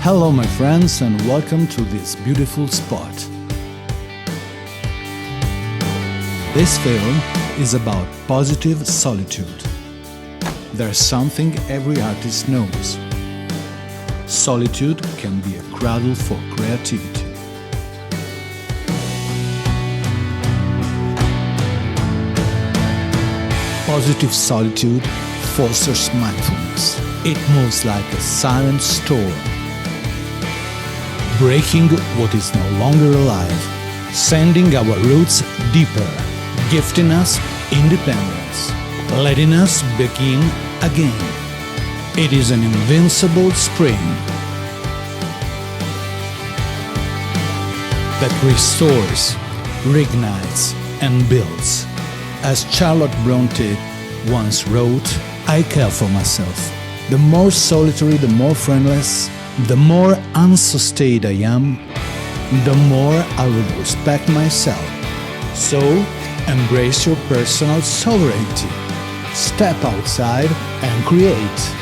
Hello my friends and welcome to this beautiful spot. This film is about positive solitude. There's something every artist knows. Solitude can be a cradle for creativity. Positive solitude fosters mindfulness. It moves like a silent storm, breaking what is no longer alive, sending our roots deeper, gifting us independence, letting us begin again. It is an invincible spring that restores, reignites, and builds. As Charlotte Bronte once wrote, I care for myself. The more solitary, the more friendless, the more unsustained I am, the more I will respect myself. So, embrace your personal sovereignty. Step outside and create.